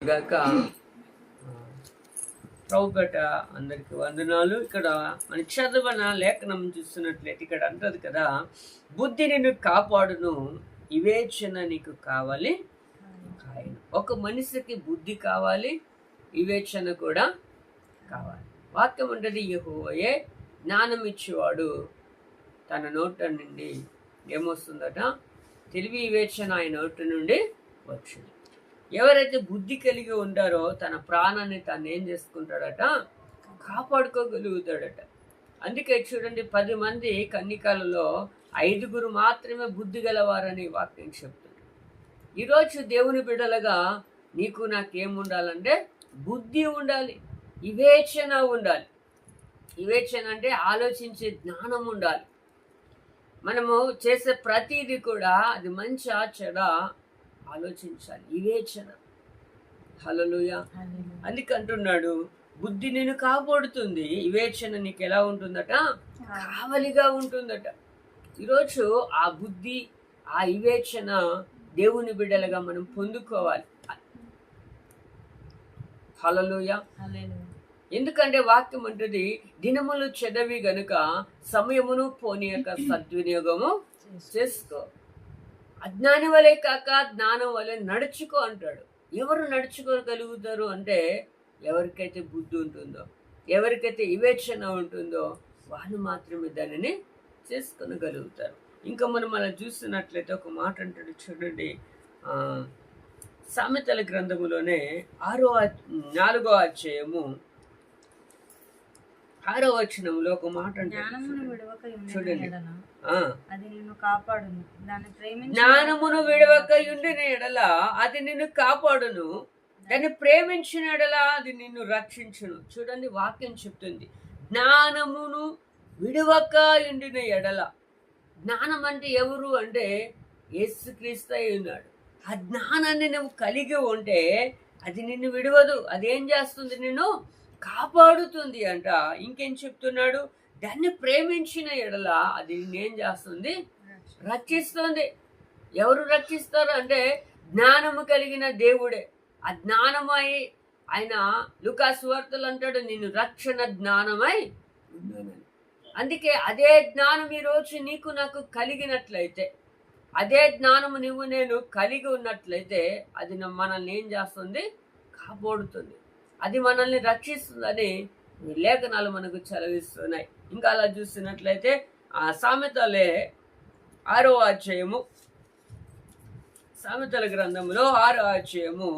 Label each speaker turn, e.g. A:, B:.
A: గాక ప్రభుపేట అందరికి వందనాలు. ఇక్కడ మన చదువున లేఖనం చూస్తున్నట్లయితే ఇక్కడ అంటది కదా, బుద్ధి నిన్ను కాపాడును, వివేచన నీకు కావాలి కాయను. ఒక మనిషికి బుద్ధి కావాలి, వివేచన కూడా కావాలి. వాక్యం ఉంటుంది, యెహోవాయే జ్ఞానం ఇచ్చేవాడు, తన నోట నుండి ఏమొస్తుందట, తెలివి వివేచన ఆయన నోటి నుండి వచ్చింది. ఎవరైతే బుద్ధి కలిగి ఉంటారో తన ప్రాణాన్ని తాను ఏం చేసుకుంటాడట, కాపాడుకోగలుగుతాడట. అందుకే చూడండి, 10 మంది కన్నికలలో 5 మాత్రమే బుద్ధి గలవారని వాక్యం చెప్తుంది. ఈరోజు దేవుని బిడ్డలుగా నీకు నాకేముండాలంటే బుద్ధి ఉండాలి, వివేచన ఉండాలి. వివేచన అంటే ఆలోచించే జ్ఞానం ఉండాలి. మనము చేసే ప్రతిదీ కూడా అది మంచా చెడ ఆలోచించాలి, వివేచన. హల్లెలూయా. అందుకంటున్నాడు, బుద్ధి నిన్ను కాపాడుతుంది, వివేచన నీకు ఎలా ఉంటుందట, కావలిగా ఉంటుందట. ఈరోజు ఆ బుద్ధి, ఆ వివేచన దేవుని బిడ్డలుగా మనం పొందుకోవాలి. హల్లెలూయా. ఎందుకంటే వాక్యం అంటుంది, దినములు చెదవి గనుక సమయమును పోనీయక సద్వినియోగము చేసుకో. అజ్ఞాని వలె కాక జ్ఞానం వలె నడుచుకో అంటాడు. ఎవరు నడుచుకోగలుగుతారు అంటే, ఎవరికైతే బుద్ధి ఉంటుందో, ఎవరికైతే వివేచన ఉంటుందో వాళ్ళు మాత్రమే దానిని చేసుకొనగలుగుతారు. ఇంకా మనం అలా చూస్తున్నట్లయితే ఒక మాట అంటాడు చూడండి, సామెతల గ్రంథములోనే 4వ అధ్యాయము 6వ వచనంలో ఒక మాట అంటాడు చూడండి, జ్ఞానమును విడవక ఉండిన ఎడల అది నిన్ను కాపాడును, దాన్ని ప్రేమించిన ఎడల అది నిన్ను రక్షించును. చూడండి, వాక్యం చెప్తుంది, జ్ఞానమును విడవక ఉండిన ఎడల. జ్ఞానం అంటే ఎవరు అంటే యేసుక్రీస్తు అయి ఉన్నాడు. ఆ జ్ఞానాన్ని నువ్వు కలిగి ఉంటే అది నిన్ను విడవదు, అదేం చేస్తుంది, నిన్ను కాపాడుతుంది అంట. ఇంకేం చెప్తున్నాడు, దాన్ని ప్రేమించిన ఎడల అది నిన్నేం చేస్తుంది, రక్షిస్తుంది. ఎవరు రక్షిస్తారు అంటే జ్ఞానము కలిగిన దేవుడే. ఆ జ్ఞానమై ఆయన లూకా సువార్తలు అంటాడు, నిన్ను రక్షణ జ్ఞానమై ఉన్నానని. అందుకే అదే జ్ఞానం ఈరోజు నీకు నాకు కలిగినట్లయితే, అదే జ్ఞానము నువ్వు నేను కలిగి ఉన్నట్లయితే అది మనల్ని ఏం చేస్తుంది, కాపాడుతుంది, అది మనల్ని రక్షిస్తుందని లేఖనాలు మనకు చదివిస్తున్నాయి. ఇంకా అలా చూస్తున్నట్లయితే ఆ సామెతలే 6వ అధ్యాయము, సామెతల గ్రంథంలో 6వ అధ్యాయము